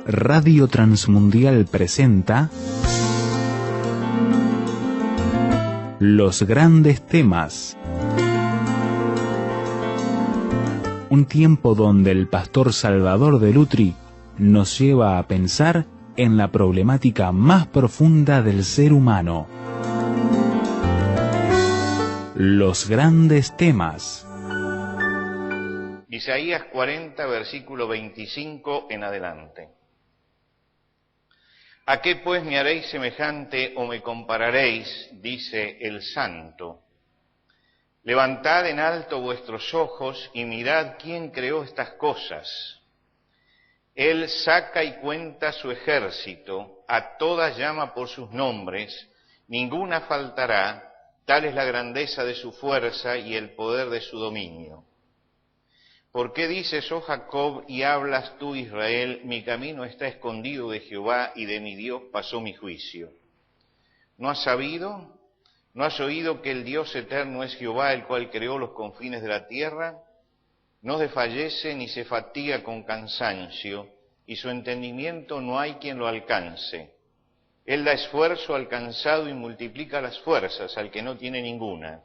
Radio Transmundial presenta Los Grandes Temas. Un tiempo donde el pastor Salvador de Lutri nos lleva a pensar en la problemática más profunda del ser humano. Los Grandes Temas. Isaías 40, versículo 25 en adelante. ¿A qué pues me haréis semejante o me compararéis? Dice el Santo. Levantad en alto vuestros ojos y mirad quién creó estas cosas. Él saca y cuenta su ejército, a todas llama por sus nombres, ninguna faltará, tal es la grandeza de su fuerza y el poder de su dominio. ¿Por qué dices, oh Jacob, y hablas tú, Israel, mi camino está escondido de Jehová y de mi Dios pasó mi juicio? ¿No has sabido? ¿No has oído que el Dios eterno es Jehová, el cual creó los confines de la tierra? No desfallece ni se fatiga con cansancio, y su entendimiento no hay quien lo alcance. Él da esfuerzo al cansado y multiplica las fuerzas al que no tiene ninguna.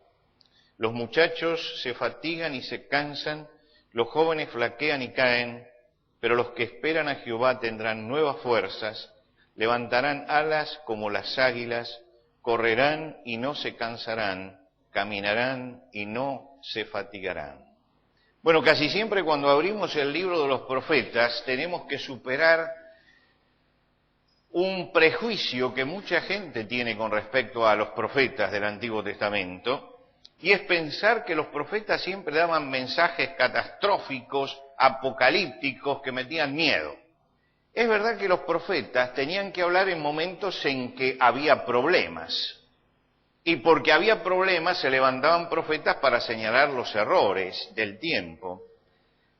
Los muchachos se fatigan y se cansan, los jóvenes flaquean y caen, pero los que esperan a Jehová tendrán nuevas fuerzas, levantarán alas como las águilas, correrán y no se cansarán, caminarán y no se fatigarán. Bueno, casi siempre cuando abrimos el libro de los profetas tenemos que superar un prejuicio que mucha gente tiene con respecto a los profetas del Antiguo Testamento, y es pensar que los profetas siempre daban mensajes catastróficos, apocalípticos, que metían miedo. Es verdad que los profetas tenían que hablar en momentos en que había problemas, y porque había problemas se levantaban profetas para señalar los errores del tiempo.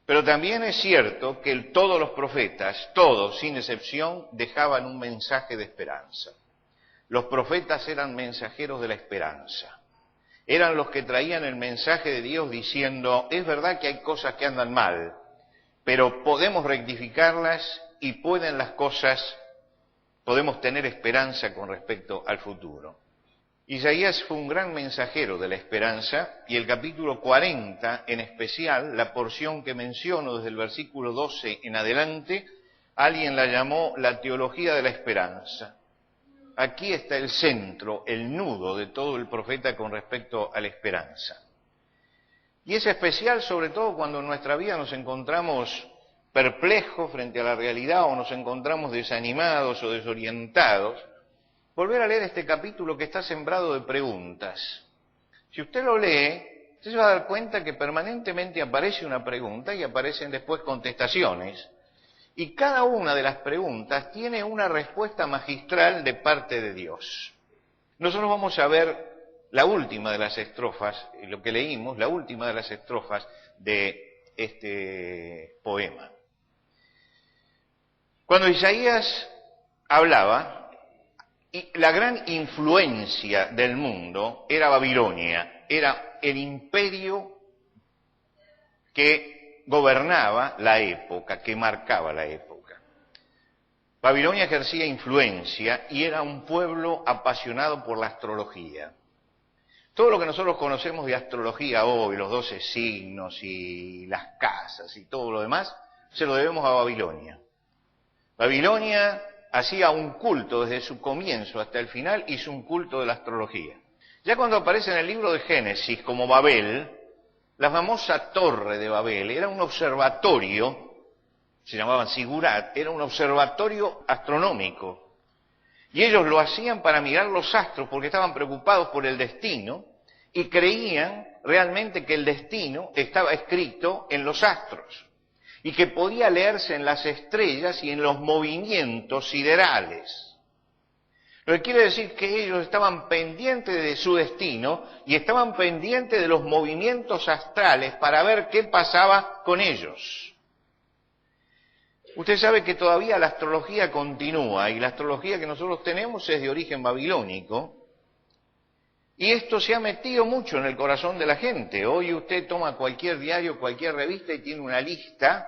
Pero también es cierto que todos los profetas, todos sin excepción, dejaban un mensaje de esperanza. Los profetas eran mensajeros de la esperanza. Eran los que traían el mensaje de Dios diciendo, es verdad que hay cosas que andan mal, pero podemos rectificarlas y podemos tener esperanza con respecto al futuro. Isaías fue un gran mensajero de la esperanza, y el capítulo 40, en especial, la porción que menciono desde el versículo 12 en adelante, alguien la llamó la teología de la esperanza. Aquí está el centro, el nudo de todo el profeta con respecto a la esperanza. Y es especial sobre todo cuando en nuestra vida nos encontramos perplejos frente a la realidad o nos encontramos desanimados o desorientados, volver a leer este capítulo que está sembrado de preguntas. Si usted lo lee, usted se va a dar cuenta que permanentemente aparece una pregunta y aparecen después contestaciones. Y cada una de las preguntas tiene una respuesta magistral de parte de Dios. Nosotros vamos a ver la última de las estrofas, lo que leímos, la última de las estrofas de este poema. Cuando Isaías hablaba, la gran influencia del mundo era Babilonia, era el imperio que gobernaba la época, que marcaba la época. Babilonia ejercía influencia y era un pueblo apasionado por la astrología. Todo lo que nosotros conocemos de astrología hoy, los 12 signos y las casas y todo lo demás, se lo debemos a Babilonia. Babilonia hacía un culto desde su comienzo hasta el final, hizo un culto de la astrología. Ya cuando aparece en el libro de Génesis como Babel, la famosa Torre de Babel era un observatorio, se llamaban Sigurat, era un observatorio astronómico. Y ellos lo hacían para mirar los astros porque estaban preocupados por el destino y creían realmente que el destino estaba escrito en los astros y que podía leerse en las estrellas y en los movimientos siderales. Lo que quiere decir que ellos estaban pendientes de su destino y estaban pendientes de los movimientos astrales para ver qué pasaba con ellos. Usted sabe que todavía la astrología continúa y la astrología que nosotros tenemos es de origen babilónico y esto se ha metido mucho en el corazón de la gente. Hoy usted toma cualquier diario, cualquier revista y tiene una lista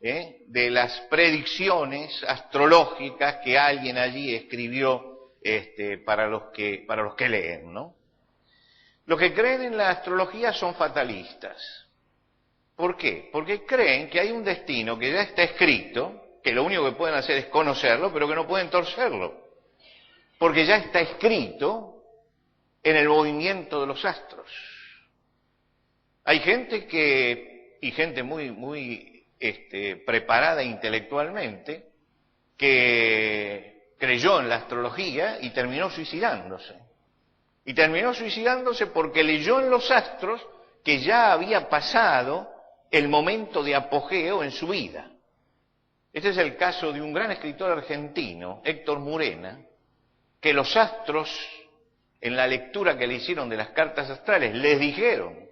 de las predicciones astrológicas que alguien allí escribió para los que leen, ¿no? Los que creen en la astrología son fatalistas. ¿Por qué? Porque creen que hay un destino que ya está escrito, que lo único que pueden hacer es conocerlo, pero que no pueden torcerlo. Porque ya está escrito en el movimiento de los astros. Hay gente y gente muy preparada intelectualmente, que creyó en la astrología y terminó suicidándose. Y terminó suicidándose porque leyó en los astros que ya había pasado el momento de apogeo en su vida. Este es el caso de un gran escritor argentino, Héctor Murena, que los astros, en la lectura que le hicieron de las cartas astrales, les dijeron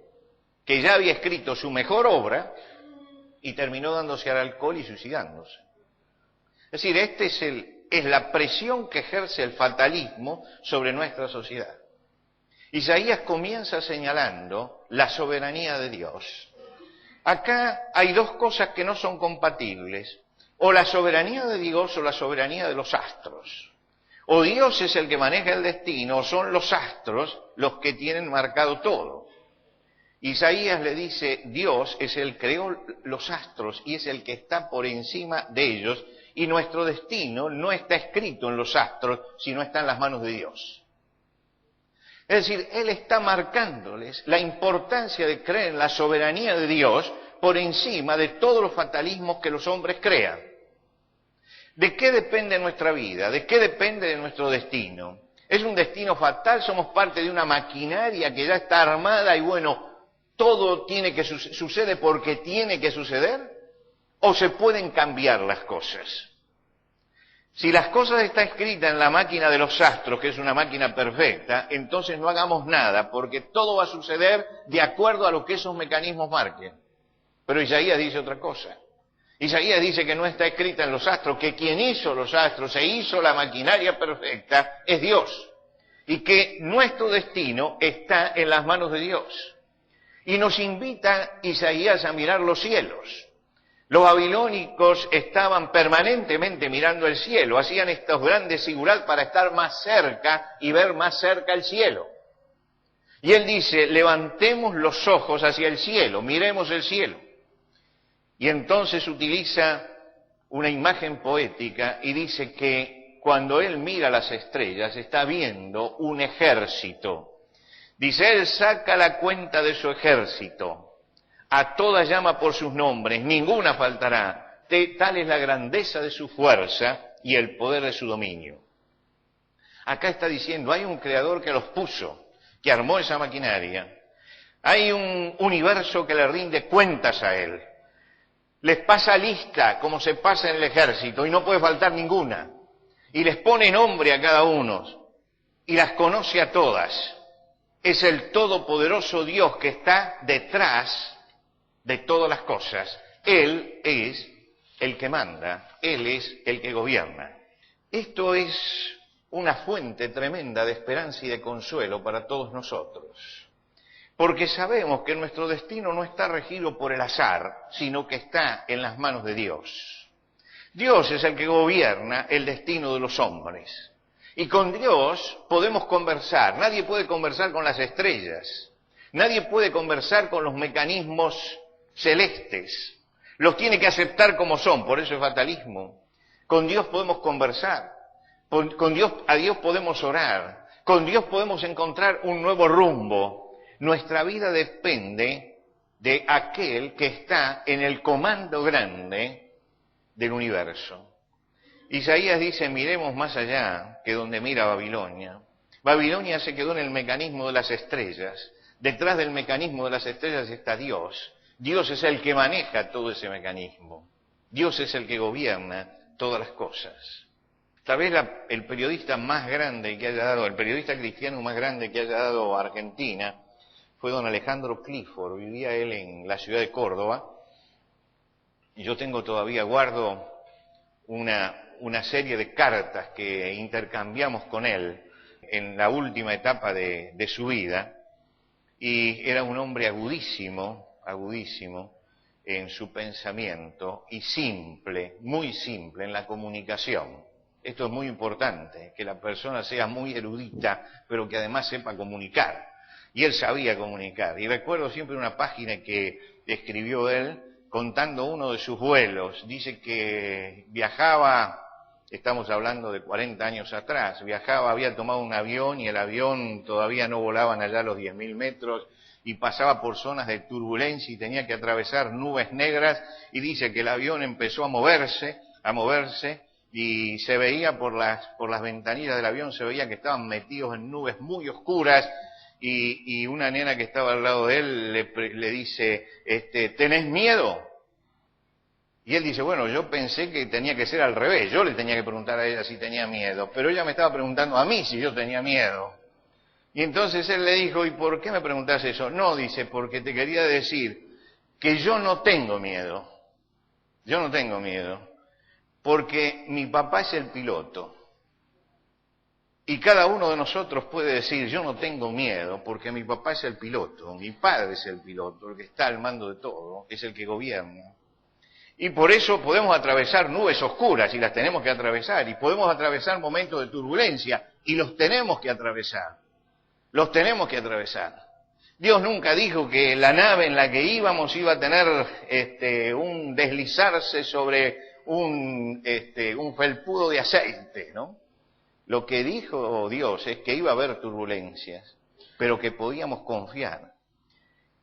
que ya había escrito su mejor obra y terminó dándose al alcohol y suicidándose. Es decir, es la presión que ejerce el fatalismo sobre nuestra sociedad. Isaías comienza señalando la soberanía de Dios. Acá hay dos cosas que no son compatibles, o la soberanía de Dios o la soberanía de los astros. O Dios es el que maneja el destino, o son los astros los que tienen marcado todo. Isaías le dice, Dios es el que creó los astros y es el que está por encima de ellos, y nuestro destino no está escrito en los astros, sino está en las manos de Dios. Es decir, Él está marcándoles la importancia de creer en la soberanía de Dios por encima de todos los fatalismos que los hombres crean. ¿De qué depende nuestra vida? ¿De qué depende de nuestro destino? ¿Es un destino fatal? ¿Somos parte de una maquinaria que ya está armada y bueno, todo tiene que sucede porque tiene que suceder? ¿O se pueden cambiar las cosas? Si las cosas están escritas en la máquina de los astros, que es una máquina perfecta, entonces no hagamos nada, porque todo va a suceder de acuerdo a lo que esos mecanismos marquen. Pero Isaías dice otra cosa. Isaías dice que no está escrita en los astros, que quien hizo los astros e hizo la maquinaria perfecta es Dios. Y que nuestro destino está en las manos de Dios. Y nos invita Isaías a mirar los cielos. Los babilónicos estaban permanentemente mirando el cielo, hacían estos grandes zigurat para estar más cerca y ver más cerca el cielo. Y él dice, levantemos los ojos hacia el cielo, miremos el cielo. Y entonces utiliza una imagen poética y dice que cuando él mira las estrellas está viendo un ejército. Dice, él saca la cuenta de su ejército. A todas llama por sus nombres, ninguna faltará. Tal es la grandeza de su fuerza y el poder de su dominio. Acá está diciendo, hay un creador que los puso, que armó esa maquinaria. Hay un universo que le rinde cuentas a él. Les pasa lista, como se pasa en el ejército, y no puede faltar ninguna. Y les pone nombre a cada uno, y las conoce a todas. Es el todopoderoso Dios que está detrás de todas las cosas. Él es el que manda, Él es el que gobierna. Esto es una fuente tremenda de esperanza y de consuelo para todos nosotros, porque sabemos que nuestro destino no está regido por el azar, sino que está en las manos de Dios. Dios es el que gobierna el destino de los hombres, y con Dios podemos conversar. Nadie puede conversar con las estrellas, nadie puede conversar con los mecanismos celestes, los tiene que aceptar como son, por eso es fatalismo. Con Dios podemos conversar, a Dios podemos orar, con Dios podemos encontrar un nuevo rumbo. Nuestra vida depende de aquel que está en el comando grande del universo. Isaías dice, miremos más allá que donde mira Babilonia. Babilonia se quedó en el mecanismo de las estrellas. Detrás del mecanismo de las estrellas está Dios. Dios es el que maneja todo ese mecanismo. Dios es el que gobierna todas las cosas. Tal vez el periodista más grande que haya dado, el periodista cristiano más grande que haya dado Argentina, fue don Alejandro Clifford. Vivía él en la ciudad de Córdoba. Y yo guardo una serie de cartas que intercambiamos con él en la última etapa de su vida. Y era un hombre agudísimo, en su pensamiento y simple, muy simple en la comunicación. Esto es muy importante, que la persona sea muy erudita, pero que además sepa comunicar. Y él sabía comunicar. Y recuerdo siempre una página que escribió él contando uno de sus vuelos. Dice que viajaba, estamos hablando de 40 años atrás, había tomado un avión y el avión todavía no volaban allá los 10.000 metros y pasaba por zonas de turbulencia y tenía que atravesar nubes negras y dice que el avión empezó a moverse y se veía por las ventanillas del avión, se veía que estaban metidos en nubes muy oscuras y una nena que estaba al lado de él le dice, ¿tenés miedo? Y él dice, bueno, yo pensé que tenía que ser al revés, yo le tenía que preguntar a ella si tenía miedo, pero ella me estaba preguntando a mí si yo tenía miedo. Y entonces él le dijo, ¿y por qué me preguntás eso? No, dice, porque te quería decir que yo no tengo miedo, porque mi papá es el piloto. Y cada uno de nosotros puede decir, yo no tengo miedo porque mi papá es el piloto, mi padre es el piloto, el que está al mando de todo, es el que gobierna. Y por eso podemos atravesar nubes oscuras y las tenemos que atravesar, y podemos atravesar momentos de turbulencia y los tenemos que atravesar. Dios nunca dijo que la nave en la que íbamos iba a tener un deslizarse sobre un felpudo de aceite, ¿no? Lo que dijo Dios es que iba a haber turbulencias, pero que podíamos confiar.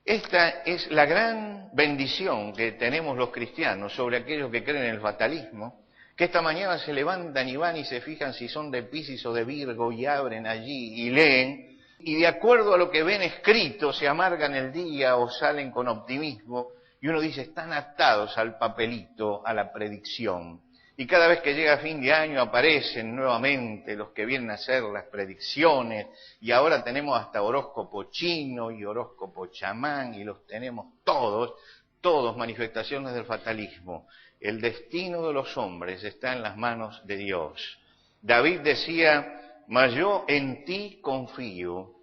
Esta es la gran bendición que tenemos los cristianos sobre aquellos que creen en el fatalismo, que esta mañana se levantan y van y se fijan si son de Piscis o de Virgo y abren allí y leen, y de acuerdo a lo que ven escrito se amargan el día o salen con optimismo, y uno dice, están atados al papelito, a la predicción. Y cada vez que llega fin de año aparecen nuevamente los que vienen a hacer las predicciones, y ahora tenemos hasta horóscopo chino y horóscopo chamán, y los tenemos todos manifestaciones del fatalismo. El destino de los hombres está en las manos de Dios. David decía, mas yo en ti confío,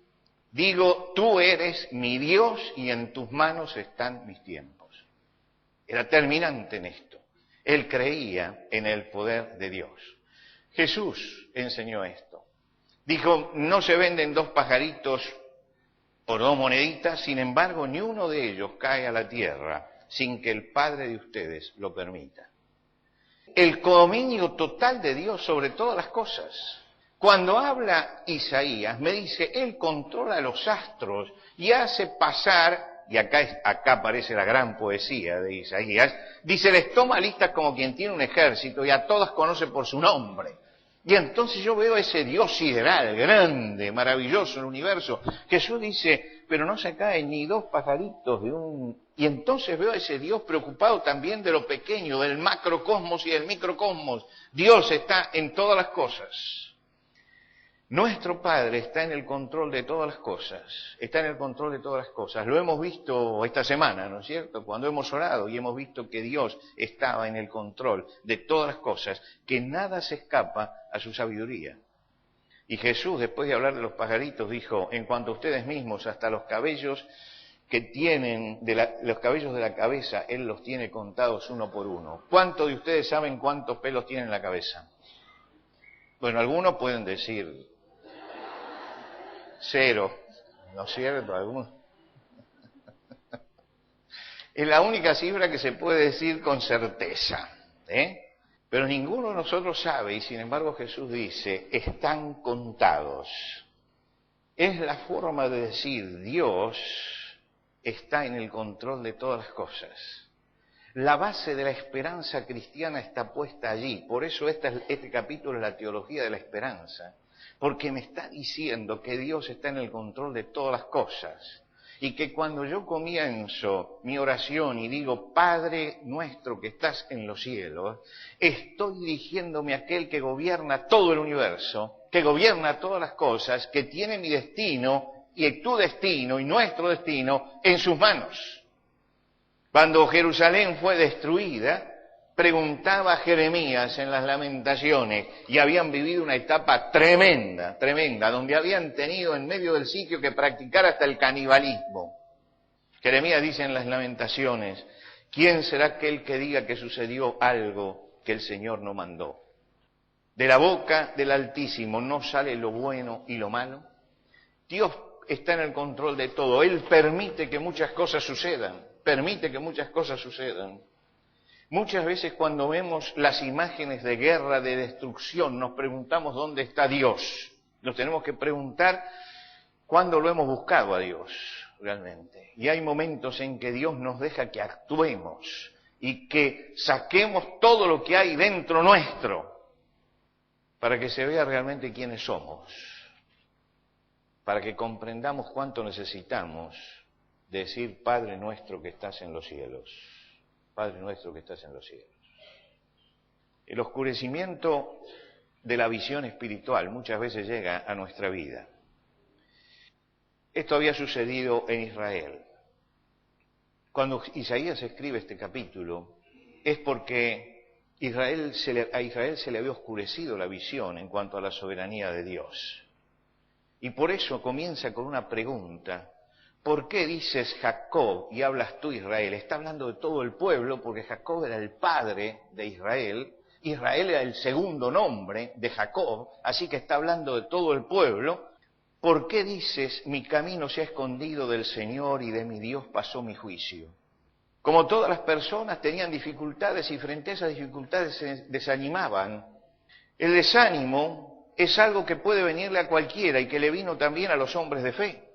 digo, tú eres mi Dios y en tus manos están mis tiempos. Era terminante en esto. Él creía en el poder de Dios. Jesús enseñó esto. Dijo, no se venden 2 pajaritos por 2 moneditas, sin embargo, ni uno de ellos cae a la tierra sin que el Padre de ustedes lo permita. El dominio total de Dios sobre todas las cosas. Cuando habla Isaías, me dice, Él controla los astros y hace pasar, y acá aparece la gran poesía de Isaías, dice, les toma listas como quien tiene un ejército y a todas conoce por su nombre. Y entonces yo veo ese Dios sideral, grande, maravilloso, el universo. Jesús dice, pero no se caen ni 2 pajaritos de un... Y entonces veo a ese Dios preocupado también de lo pequeño, del macrocosmos y del microcosmos. Dios está en todas las cosas. Nuestro Padre está en el control de todas las cosas, Lo hemos visto esta semana, ¿no es cierto? Cuando hemos orado y hemos visto que Dios estaba en el control de todas las cosas, que nada se escapa a su sabiduría. Y Jesús, después de hablar de los pajaritos, dijo, en cuanto a ustedes mismos, hasta los cabellos que tienen, los cabellos de la cabeza, Él los tiene contados uno por uno. ¿Cuántos de ustedes saben cuántos pelos tienen en la cabeza? Bueno, algunos pueden decir 0, ¿no es cierto? Algunos. Es la única cifra que se puede decir con certeza, Pero ninguno de nosotros sabe, y sin embargo Jesús dice, están contados. Es la forma de decir, Dios está en el control de todas las cosas. La base de la esperanza cristiana está puesta allí. Por eso este capítulo es la teología de la esperanza. Porque me está diciendo que Dios está en el control de todas las cosas. Y que cuando yo comienzo mi oración y digo, Padre nuestro que estás en los cielos, estoy dirigiéndome a aquel que gobierna todo el universo, que gobierna todas las cosas, que tiene mi destino y tu destino y nuestro destino en sus manos. Cuando Jerusalén fue destruida, preguntaba Jeremías en las Lamentaciones, y habían vivido una etapa tremenda, donde habían tenido en medio del sitio que practicar hasta el canibalismo. Jeremías dice en las Lamentaciones, ¿Quién será aquel que diga que sucedió algo que el Señor no mandó? De la boca del Altísimo no sale lo bueno y lo malo. Dios está en el control de todo. Él permite que muchas cosas sucedan. Muchas veces cuando vemos las imágenes de guerra, de destrucción, nos preguntamos dónde está Dios. Nos tenemos que preguntar cuándo lo hemos buscado a Dios realmente. Y hay momentos en que Dios nos deja que actuemos y que saquemos todo lo que hay dentro nuestro para que se vea realmente quiénes somos, para que comprendamos cuánto necesitamos decir, Padre nuestro que estás en los cielos. Padre nuestro que estás en los cielos. El oscurecimiento de la visión espiritual muchas veces llega a nuestra vida. Esto había sucedido en Israel. Cuando Isaías escribe este capítulo, es porque a Israel se le había oscurecido la visión en cuanto a la soberanía de Dios. Y por eso comienza con una pregunta. ¿Por qué dices Jacob y hablas tú Israel? Está hablando de todo el pueblo porque Jacob era el padre de Israel. Israel era el segundo nombre de Jacob, así que está hablando de todo el pueblo. ¿Por qué dices mi camino se ha escondido del Señor y de mi Dios pasó mi juicio? Como todas las personas tenían dificultades y frente a esas dificultades se desanimaban. El desánimo es algo que puede venirle a cualquiera y que le vino también a los hombres de fe.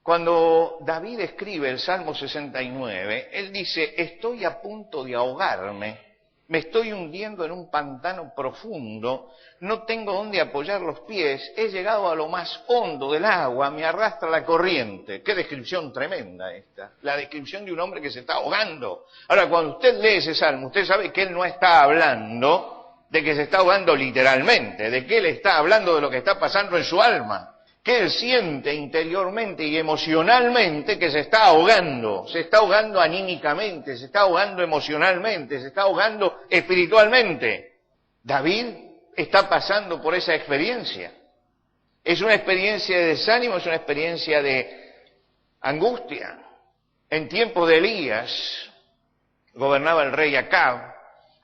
Cuando David escribe el Salmo 69, él dice, estoy a punto de ahogarme, me estoy hundiendo en un pantano profundo, no tengo dónde apoyar los pies, he llegado a lo más hondo del agua, me arrastra la corriente. Qué descripción tremenda esta, la descripción de un hombre que se está ahogando. Ahora, cuando usted lee ese Salmo, usted sabe que él no está hablando de que se está ahogando literalmente, de que él está hablando de lo que está pasando en su alma. Que él siente interiormente y emocionalmente que se está ahogando anímicamente, se está ahogando emocionalmente, se está ahogando espiritualmente. David está pasando por esa experiencia. Es una experiencia de desánimo, es una experiencia de angustia. En tiempos de Elías gobernaba el rey Acab,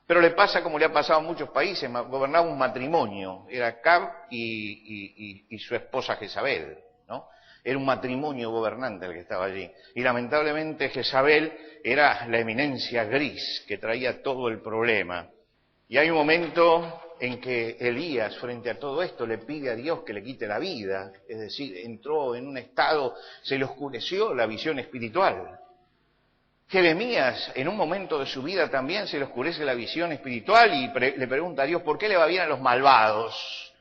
pero le pasa como le ha pasado a muchos países, gobernaba un matrimonio, era Acab y su esposa Jezabel, ¿no? Era un matrimonio gobernante el que estaba allí. Y lamentablemente Jezabel era la eminencia gris que traía todo el problema. Y hay un momento en que Elías, frente a todo esto, le pide a Dios que le quite la vida, es decir, entró en un estado, se le oscureció la visión espiritual. Jeremías, en un momento de su vida también se le oscurece la visión espiritual y le pregunta a Dios, ¿por qué le va bien a los malvados?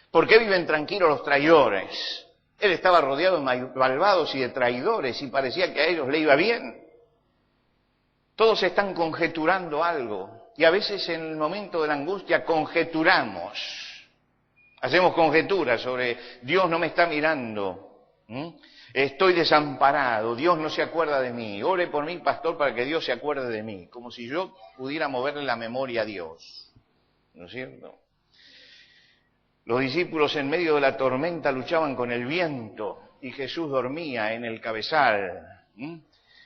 ¿Por qué viven tranquilos los traidores? Él estaba rodeado de malvados y de traidores y parecía que a ellos le iba bien. Todos están conjeturando algo y a veces en el momento de la angustia conjeturamos. Hacemos conjeturas sobre Dios no me está mirando. Estoy desamparado, Dios no se acuerda de mí. Ore por mí, pastor, para que Dios se acuerde de mí. Como si yo pudiera moverle la memoria a Dios. ¿No es cierto? Los discípulos en medio de la tormenta luchaban con el viento y Jesús dormía en el cabezal.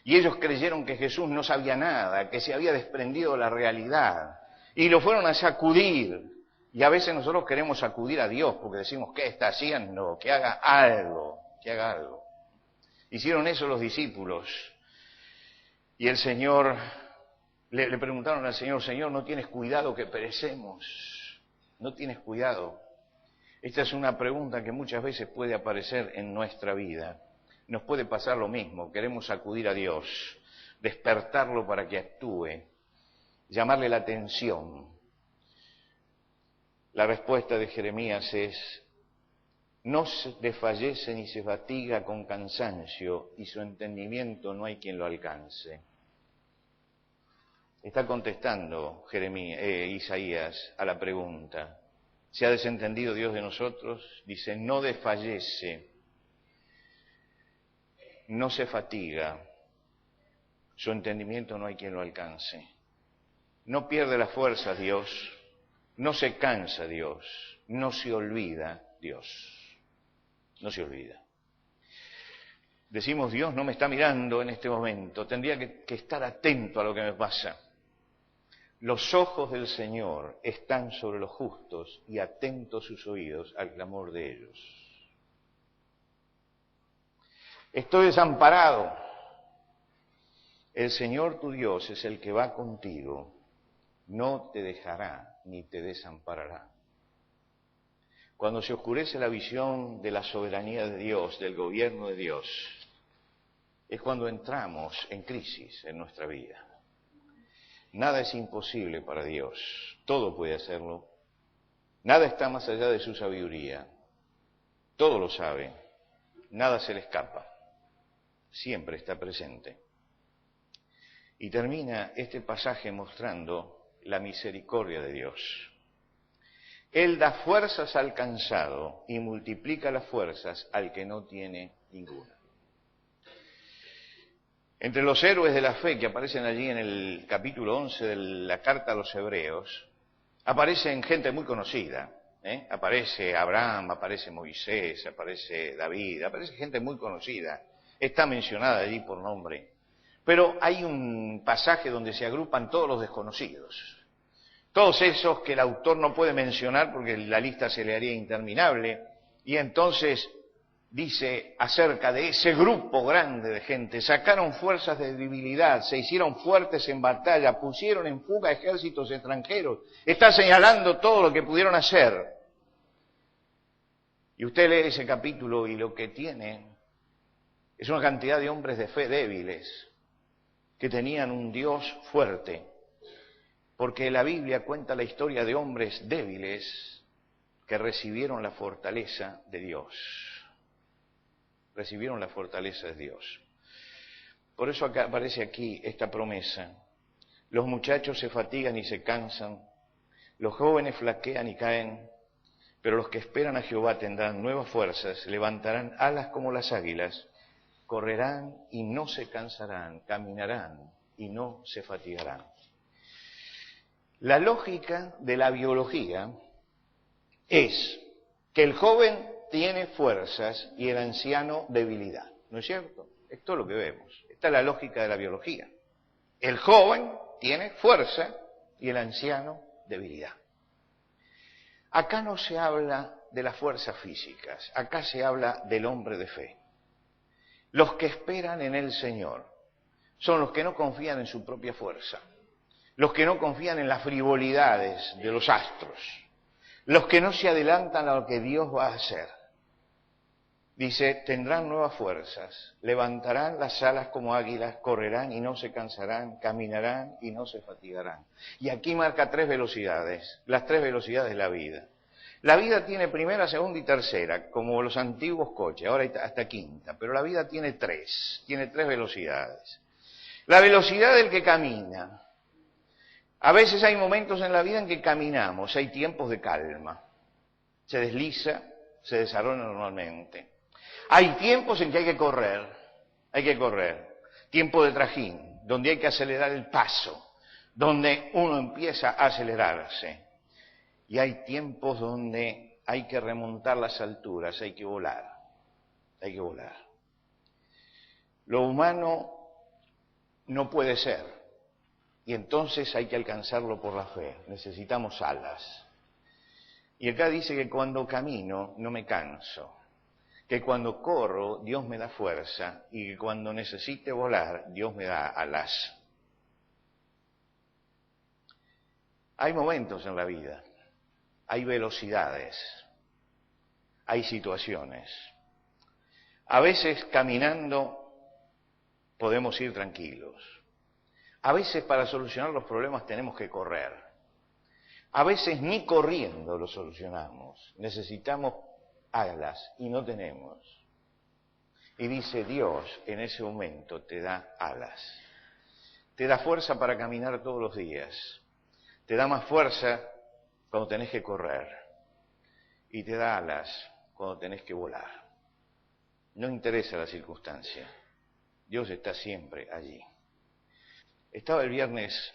Y ellos creyeron que Jesús no sabía nada, que se había desprendido de la realidad. Y lo fueron a sacudir. Y a veces nosotros queremos sacudir a Dios porque decimos, ¿qué está haciendo? Que haga algo, que haga algo. Hicieron eso los discípulos. Y el Señor, le preguntaron al Señor, Señor, ¿no tienes cuidado que perecemos? ¿No tienes cuidado? Esta es una pregunta que muchas veces puede aparecer en nuestra vida. Nos puede pasar lo mismo, queremos acudir a Dios, despertarlo para que actúe, llamarle la atención. La respuesta de Jeremías es, no se desfallece ni se fatiga con cansancio y su entendimiento no hay quien lo alcance. Está contestando Isaías a la pregunta. ¿Se ha desentendido Dios de nosotros? Dice, no desfallece, no se fatiga, su entendimiento no hay quien lo alcance. No pierde las fuerzas Dios, no se cansa Dios, no se olvida Dios. No se olvida. Decimos, Dios no me está mirando en este momento, tendría que estar atento a lo que me pasa. Los ojos del Señor están sobre los justos y atentos sus oídos al clamor de ellos. Estoy desamparado. El Señor tu Dios es el que va contigo, no te dejará ni te desamparará. Cuando se oscurece la visión de la soberanía de Dios, del gobierno de Dios, es cuando entramos en crisis en nuestra vida. Nada es imposible para Dios, todo puede hacerlo. Nada está más allá de su sabiduría, todo lo sabe, nada se le escapa, siempre está presente. Y termina este pasaje mostrando la misericordia de Dios. Él da fuerzas al cansado y multiplica las fuerzas al que no tiene ninguna. Entre los héroes de la fe que aparecen allí en el capítulo 11 de la carta a los Hebreos, aparecen gente muy conocida. Aparece Abraham, aparece Moisés, aparece David, aparece gente muy conocida. Está mencionada allí por nombre. Pero hay un pasaje donde se agrupan todos los desconocidos. Todos esos que el autor no puede mencionar porque la lista se le haría interminable. Y entonces dice acerca de ese grupo grande de gente, sacaron fuerzas de debilidad, se hicieron fuertes en batalla, pusieron en fuga ejércitos extranjeros. Está señalando todo lo que pudieron hacer. Y usted lee ese capítulo y lo que tiene es una cantidad de hombres de fe débiles que tenían un Dios fuerte, porque la Biblia cuenta la historia de hombres débiles que recibieron la fortaleza de Dios. Recibieron la fortaleza de Dios. Por eso acá aparece aquí esta promesa. Los muchachos se fatigan y se cansan, los jóvenes flaquean y caen, pero los que esperan a Jehová tendrán nuevas fuerzas, levantarán alas como las águilas, correrán y no se cansarán, caminarán y no se fatigarán. La lógica de la biología es que el joven tiene fuerzas y el anciano debilidad, ¿no es cierto? Esto es lo que vemos, esta es la lógica de la biología. El joven tiene fuerza y el anciano debilidad. Acá no se habla de las fuerzas físicas, acá se habla del hombre de fe. Los que esperan en el Señor son los que no confían en su propia fuerza, los que no confían en las frivolidades de los astros, los que no se adelantan a lo que Dios va a hacer. Dice, tendrán nuevas fuerzas, levantarán las alas como águilas, correrán y no se cansarán, caminarán y no se fatigarán. Y aquí marca 3 velocidades, las 3 velocidades de la vida. La vida tiene primera, segunda y tercera, como los antiguos coches, ahora hasta quinta, pero la vida tiene 3 velocidades. La velocidad del que camina. A veces hay momentos en la vida en que caminamos, hay tiempos de calma, se desliza, se desarrolla normalmente. Hay tiempos en que hay que correr, tiempo de trajín, donde hay que acelerar el paso, donde uno empieza a acelerarse. Y hay tiempos donde hay que remontar las alturas, hay que volar. Lo humano no puede ser, y entonces hay que alcanzarlo por la fe, necesitamos alas. Y acá dice que cuando camino no me canso, que cuando corro Dios me da fuerza y que cuando necesite volar Dios me da alas. Hay momentos en la vida, hay velocidades, hay situaciones. A veces caminando podemos ir tranquilos. A veces para solucionar los problemas tenemos que correr. A veces ni corriendo lo solucionamos. Necesitamos alas y no tenemos. Y dice Dios en ese momento te da alas. Te da fuerza para caminar todos los días. Te da más fuerza cuando tenés que correr. Y te da alas cuando tenés que volar. No interesa la circunstancia. Dios está siempre allí. Estaba el viernes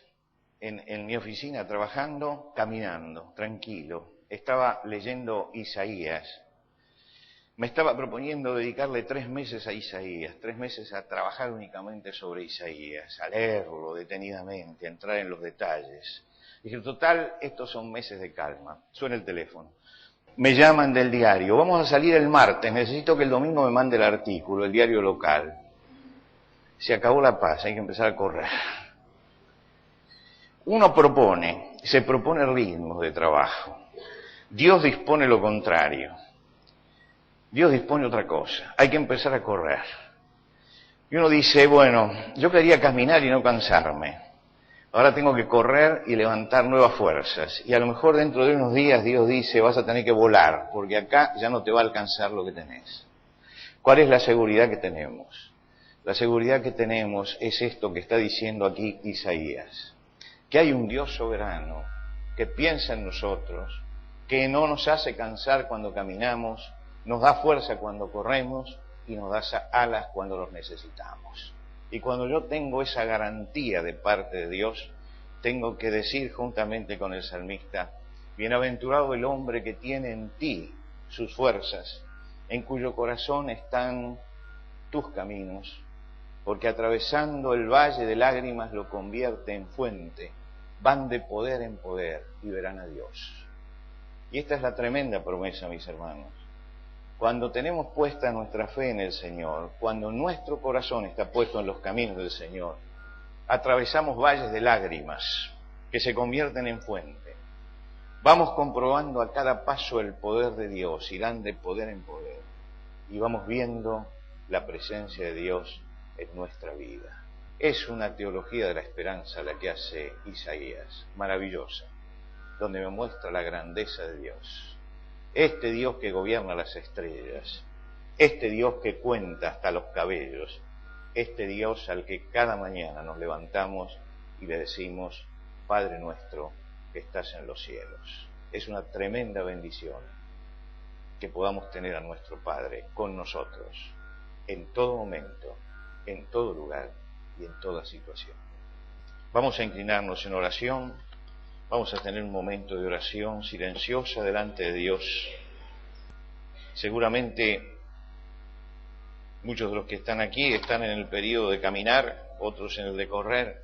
en mi oficina trabajando, caminando, tranquilo. Estaba leyendo Isaías. me estaba proponiendo dedicarle 3 meses a Isaías, 3 meses a trabajar únicamente sobre Isaías, a leerlo detenidamente, a entrar en los detalles. Dije, total, estos son meses de calma. Suena el teléfono. Me llaman del diario, vamos a salir el martes, necesito que el domingo me mande el artículo, el diario local. Se acabó la paz, hay que empezar a correr. Uno se propone ritmos de trabajo. Dios dispone lo contrario. Dios dispone otra cosa, hay que empezar a correr. Y uno dice, bueno, yo quería caminar y no cansarme. Ahora tengo que correr y levantar nuevas fuerzas. Y a lo mejor dentro de unos días Dios dice, vas a tener que volar, porque acá ya no te va a alcanzar lo que tenés. ¿Cuál es la seguridad que tenemos? La seguridad que tenemos es esto que está diciendo aquí Isaías. Que hay un Dios soberano que piensa en nosotros, que no nos hace cansar cuando caminamos, nos da fuerza cuando corremos y nos da alas cuando los necesitamos. Y cuando yo tengo esa garantía de parte de Dios, tengo que decir juntamente con el salmista, bienaventurado el hombre que tiene en ti sus fuerzas, en cuyo corazón están tus caminos, porque atravesando el valle de lágrimas lo convierte en fuente, van de poder en poder y verán a Dios. Y esta es la tremenda promesa, mis hermanos. Cuando tenemos puesta nuestra fe en el Señor, cuando nuestro corazón está puesto en los caminos del Señor, atravesamos valles de lágrimas que se convierten en fuente. Vamos comprobando a cada paso el poder de Dios, irán de poder en poder. Y vamos viendo la presencia de Dios en nuestra vida. Es una teología de la esperanza la que hace Isaías, maravillosa, donde me muestra la grandeza de Dios. Este Dios que gobierna las estrellas, este Dios que cuenta hasta los cabellos, este Dios al que cada mañana nos levantamos y le decimos, Padre nuestro que estás en los cielos. Es una tremenda bendición que podamos tener a nuestro Padre con nosotros, en todo momento, en todo lugar y en toda situación. Vamos a inclinarnos en oración. Vamos a tener un momento de oración silenciosa delante de Dios. Seguramente muchos de los que están aquí están en el periodo de caminar, otros en el de correr,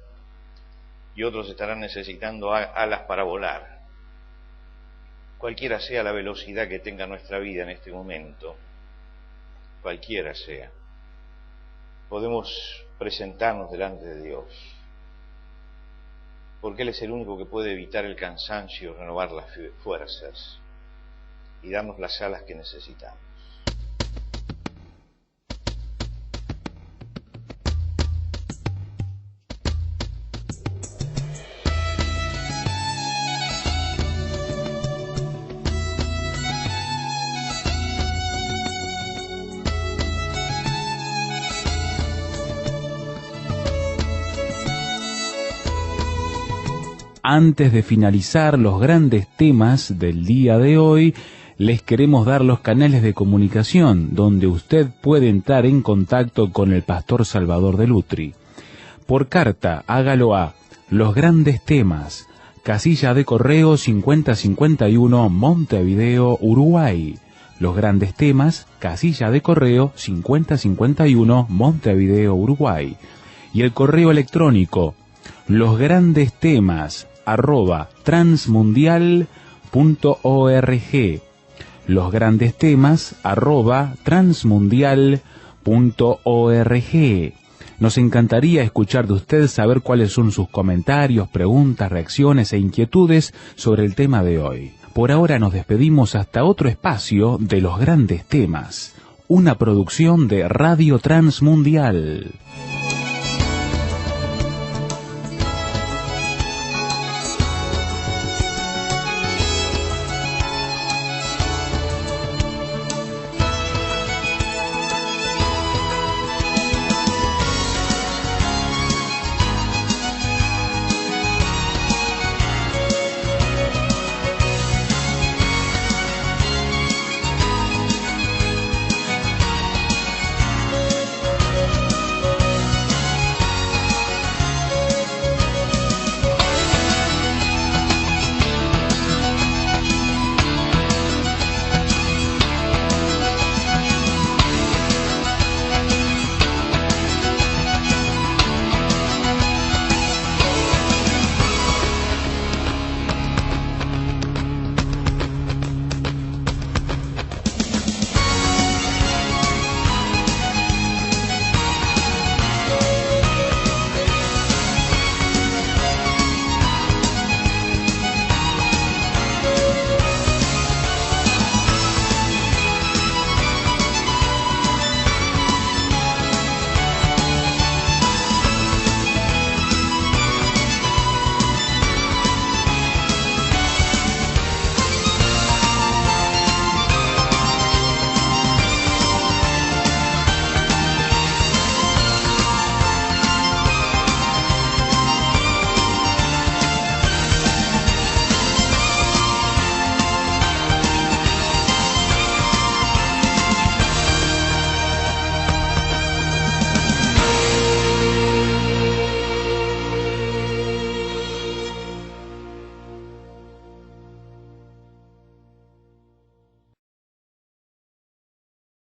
y otros estarán necesitando alas para volar. Cualquiera sea la velocidad que tenga nuestra vida en este momento, cualquiera sea, podemos presentarnos delante de Dios, porque Él es el único que puede evitar el cansancio, renovar las fuerzas y darnos las alas que necesitamos. Antes de finalizar los grandes temas del día de hoy, les queremos dar los canales de comunicación donde usted puede entrar en contacto con el pastor Salvador de Lutri. Por carta, hágalo a Los Grandes Temas, casilla de correo 5051, Montevideo, Uruguay. Los Grandes Temas, casilla de correo 5051, Montevideo, Uruguay. Y el correo electrónico, losgrandestemas@transmundial.org. losgrandestemas@transmundial.org. Nos encantaría escuchar de usted, saber cuáles son sus comentarios, preguntas, reacciones e inquietudes sobre el tema de hoy. Por ahora nos despedimos hasta otro espacio de Los Grandes Temas, una producción de Radio Transmundial.